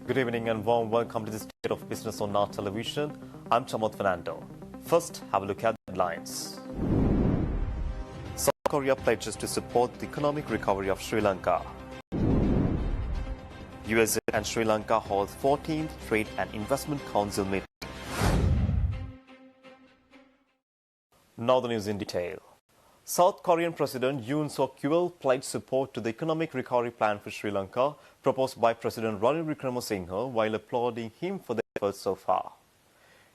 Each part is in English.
Good evening and warm welcome to the State of Business on our television. I'm Chamot Fernando. First, have a look at the headlines. South Korea pledges to support the economic recovery of Sri Lanka. USA and Sri Lanka hold 14th Trade and Investment Council meeting. Now the news in detail. South Korean President Yoon Suk-yeol pledged support to the economic recovery plan for Sri Lanka proposed by President Ranil Wickremesinghe while applauding him for the efforts so far.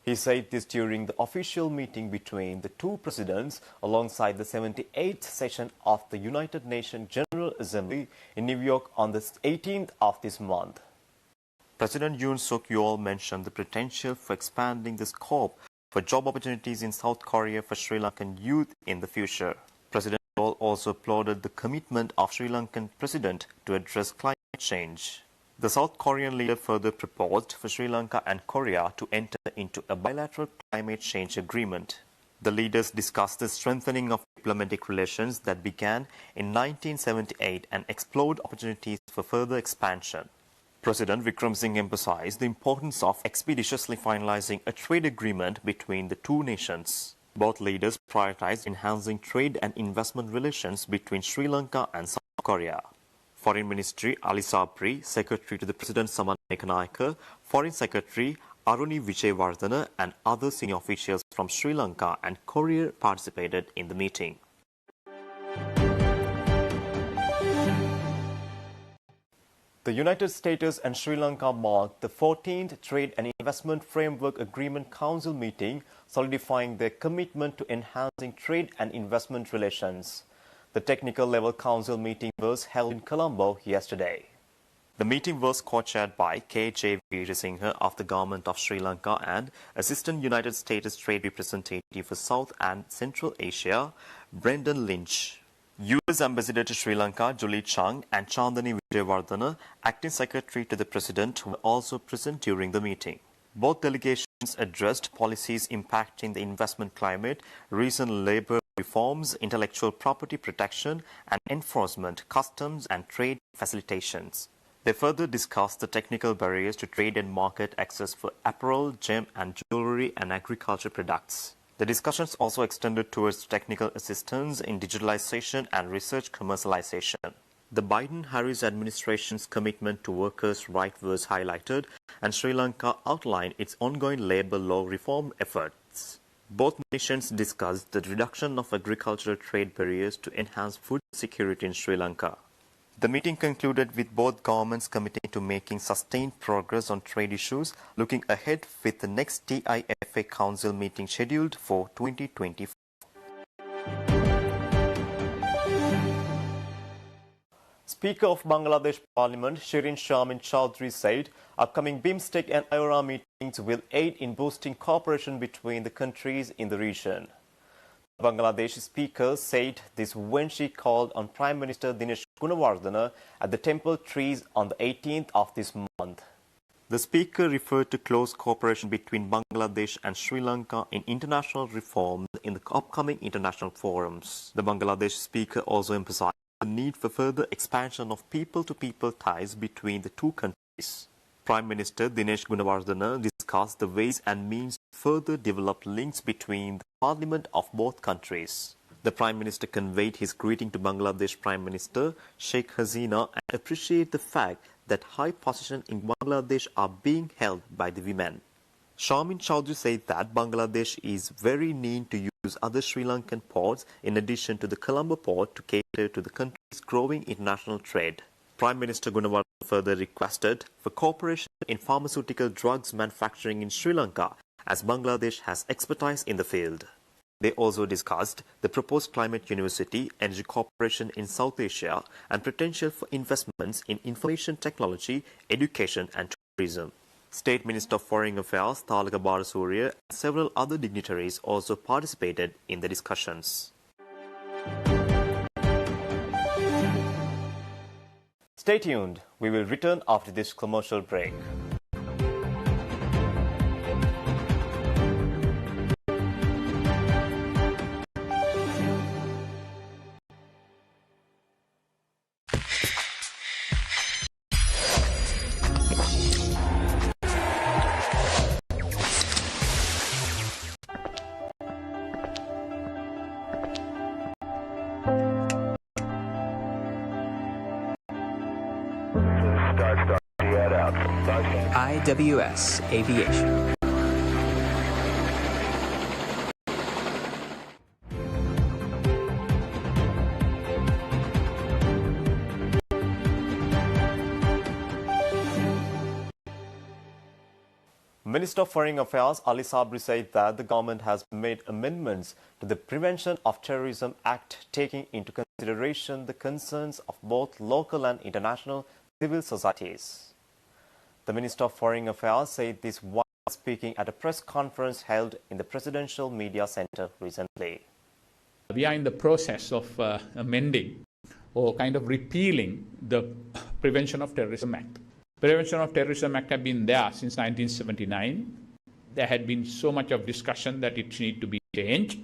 He said this during the official meeting between the two presidents alongside the 78th session of the United Nations General Assembly in New York on the 18th of this month. President Yoon Suk-yeol mentioned the potential for expanding the scope for job opportunities in South Korea for Sri Lankan youth in the future. President Yoon also applauded the commitment of Sri Lankan president to address climate change. The South Korean leader further proposed for Sri Lanka and Korea to enter into a bilateral climate change agreement. The leaders discussed the strengthening of diplomatic relations that began in 1978 and explored opportunities for further expansion. President Wickremesinghe emphasized the importance of expeditiously finalizing a trade agreement between the two nations. Both leaders prioritized enhancing trade and investment relations between Sri Lanka and South Korea. Foreign Ministry Ali Sabri, Secretary to the President Saman Mekanayake, Foreign Secretary Aruni Vijayawardena and other senior officials from Sri Lanka and Korea participated in the meeting. The United States and Sri Lanka marked the 14th Trade and Investment Framework Agreement Council meeting, solidifying their commitment to enhancing trade and investment relations. The technical level council meeting was held in Colombo yesterday. The meeting was co-chaired by K.J. Veerasinghe of the Government of Sri Lanka and Assistant United States Trade Representative for South and Central Asia, Brendan Lynch. U.S. Ambassador to Sri Lanka, Julie Chung, and Chandani Vijayawardena, Acting Secretary to the President, were also present during the meeting. Both delegations addressed policies impacting the investment climate, recent labor reforms, intellectual property protection and enforcement, customs and trade facilitations. They further discussed the technical barriers to trade and market access for apparel, gem and jewelry and agriculture products. The discussions also extended towards technical assistance in digitalization and research commercialization. The Biden-Harris administration's commitment to workers' rights was highlighted, and Sri Lanka outlined its ongoing labor law reform efforts. Both nations discussed the reduction of agricultural trade barriers to enhance food security in Sri Lanka. The meeting concluded with both governments committing to making sustained progress on trade issues, looking ahead with the next TIFA Council meeting scheduled for 2024. Speaker of Bangladesh Parliament, Shirin Shamin Chowdhury, said upcoming BIMSTEC and IORA meetings will aid in boosting cooperation between the countries in the region. The Bangladesh Speaker said this when she called on Prime Minister Dinesh Gunawardena at the Temple Trees on the 18th of this month. The Speaker referred to close cooperation between Bangladesh and Sri Lanka in international reforms in the upcoming international forums. The Bangladesh Speaker also emphasized the need for further expansion of people-to-people ties between the two countries. Prime Minister Dinesh Gunawardena discussed the ways and means to further develop links between the parliament of both countries. The Prime Minister conveyed his greeting to Bangladesh Prime Minister Sheikh Hasina and appreciated the fact that high positions in Bangladesh are being held by the women. Shamin Chowdhury said that Bangladesh is very keen to use other Sri Lankan ports in addition to the Colombo port to cater to the country's growing international trade. Prime Minister Gunawardena further requested for cooperation in pharmaceutical drugs manufacturing in Sri Lanka, as Bangladesh has expertise in the field. They also discussed the proposed climate university, energy cooperation in South Asia, and potential for investments in information technology, education and tourism. State Minister of Foreign Affairs Thalaka Balasurya and several other dignitaries also participated in the discussions. Stay tuned. We will return after this commercial break. AWS Aviation. Minister of Foreign Affairs Ali Sabri said that the government has made amendments to the Prevention of Terrorism Act, taking into consideration the concerns of both local and international civil societies. The Minister of Foreign Affairs said this while speaking at a press conference held in the Presidential Media Center recently. We are in the process of amending or kind of repealing the Prevention of Terrorism Act. Prevention of Terrorism Act have been there since 1979. There had been so much of discussion that it need to be changed.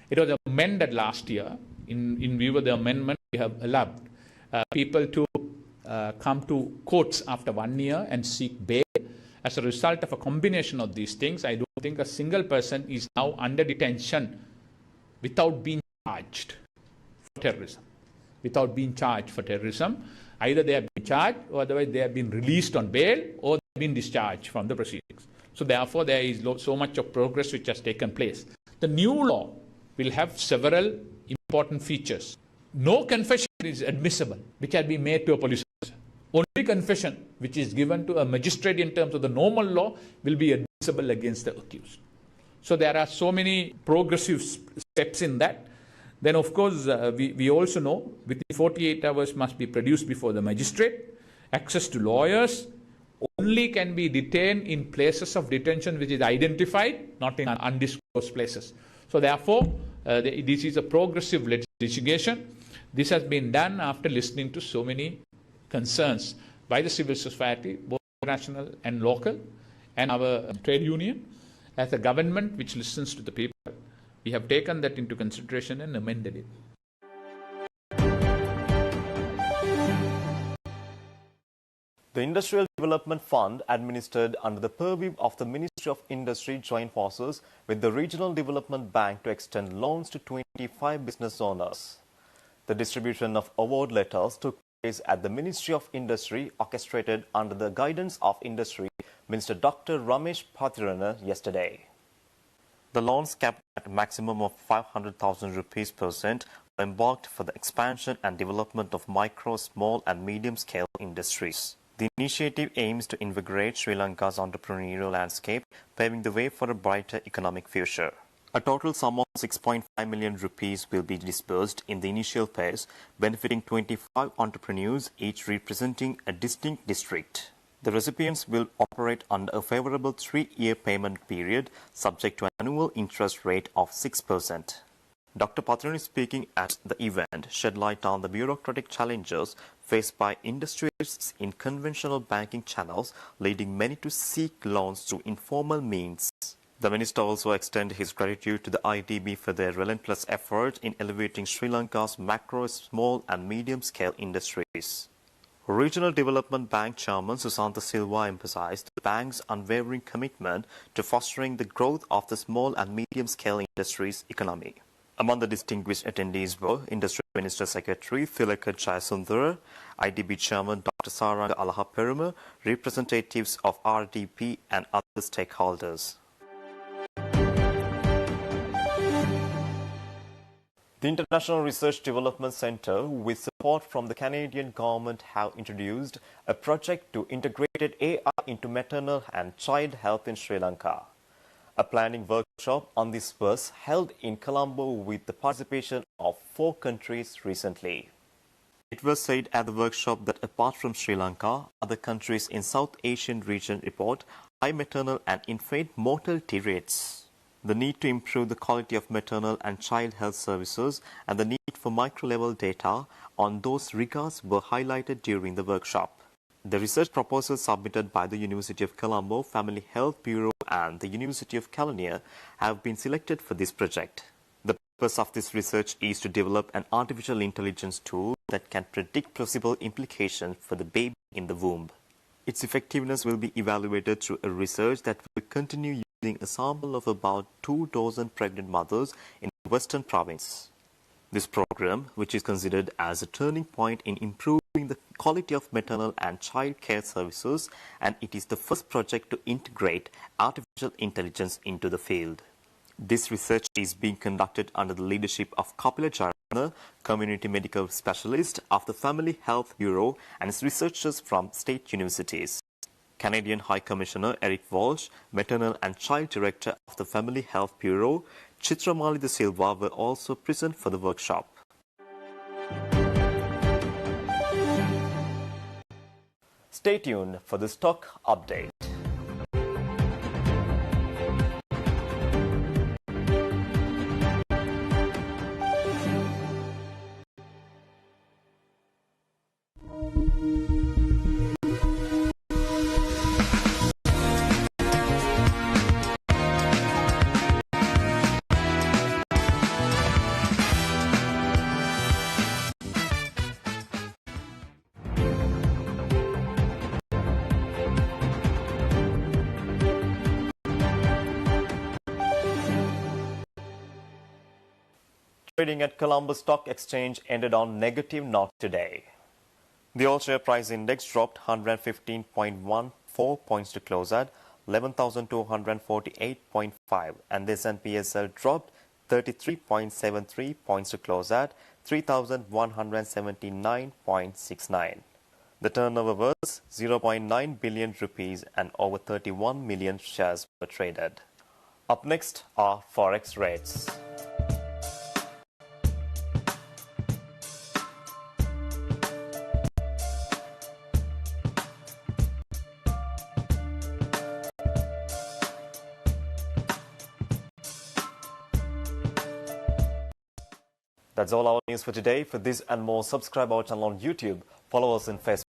It was amended last year. In view of the amendment, we have allowed people to come to courts after 1 year and seek bail. As a result of a combination of these things, I don't think a single person is now under detention without being charged for terrorism. Without being charged for terrorism. Either they have been charged, or otherwise they have been released on bail, or they have been discharged from the proceedings. So therefore, there is so much of progress which has taken place. The new law will have several important features. No confession is admissible which has been made to a police officer. Only confession which is given to a magistrate in terms of the normal law will be admissible against the accused. So there are so many progressive steps in that. Then, of course, we also know within 48 hours must be produced before the magistrate. Access to lawyers only can be detained in places of detention which is identified, not in undisclosed places. So, therefore, this is a progressive legislation. This has been done after listening to so many concerns by the civil society, both national and local, and our trade union. As a government which listens to the people, we have taken that into consideration and amended it. The Industrial Development Fund, administered under the purview of the Ministry of Industry, joined forces with the Regional Development Bank to extend loans to 25 business owners. The distribution of award letters took place at the Ministry of Industry, orchestrated under the guidance of Industry Minister Dr. Ramesh Pathirana yesterday. The loans capped at a maximum of 500,000 rupees per cent were embarked for the expansion and development of micro, small and medium-scale industries. The initiative aims to invigorate Sri Lanka's entrepreneurial landscape, paving the way for a brighter economic future. A total sum of 6.5 million rupees will be disbursed in the initial phase, benefiting 25 entrepreneurs, each representing a distinct district. The recipients will operate under a favorable 3-year payment period, subject to an annual interest rate of 6%. Dr. Pathirana, speaking at the event, shed light on the bureaucratic challenges faced by industrialists in conventional banking channels, leading many to seek loans through informal means. The minister also extended his gratitude to the IDB for their relentless effort in elevating Sri Lanka's macro, small and medium-scale industries. Regional Development Bank Chairman Susantha Silva emphasized the bank's unwavering commitment to fostering the growth of the small and medium-scale industries economy. Among the distinguished attendees were Industry Minister Secretary Thilaka Jayasundara, IDB Chairman Dr. Saranga Alahaperuma, representatives of RDP and other stakeholders. The International Research Development Centre, with support from the Canadian government, have introduced a project to integrate AI into maternal and child health in Sri Lanka. A planning workshop on this was held in Colombo with the participation of 4 countries recently. It was said at the workshop that apart from Sri Lanka, other countries in South Asian region report high maternal and infant mortality rates. The need to improve the quality of maternal and child health services and the need for micro-level data on those regards were highlighted during the workshop. The research proposals submitted by the University of Colombo Family Health Bureau and the University of California have been selected for this project. The purpose of this research is to develop an artificial intelligence tool that can predict possible implications for the baby in the womb. Its effectiveness will be evaluated through a research that will continue using a sample of about 2 dozen pregnant mothers in the Western Province. This program, which is considered as a turning point in improving improving the quality of maternal and child care services, and it is the first project to integrate artificial intelligence into the field. This research is being conducted under the leadership of Kapila Jarana, community medical specialist of the Family Health Bureau, and researchers from state universities. Canadian High Commissioner Eric Walsh, Maternal and Child Director of the Family Health Bureau, Chitramali De Silva were also present for the workshop. Stay tuned for the stock update. Trading at Columbus Stock Exchange ended on negative note today. The all-share price index dropped 115.14 points to close at 11,248.5, and the S&P/SL dropped 33.73 points to close at 3,179.69. The turnover was 0.9 billion rupees and over 31 million shares were traded. Up next are Forex rates. That's all our news for today. For this and more, subscribe our channel on YouTube, follow us on Facebook.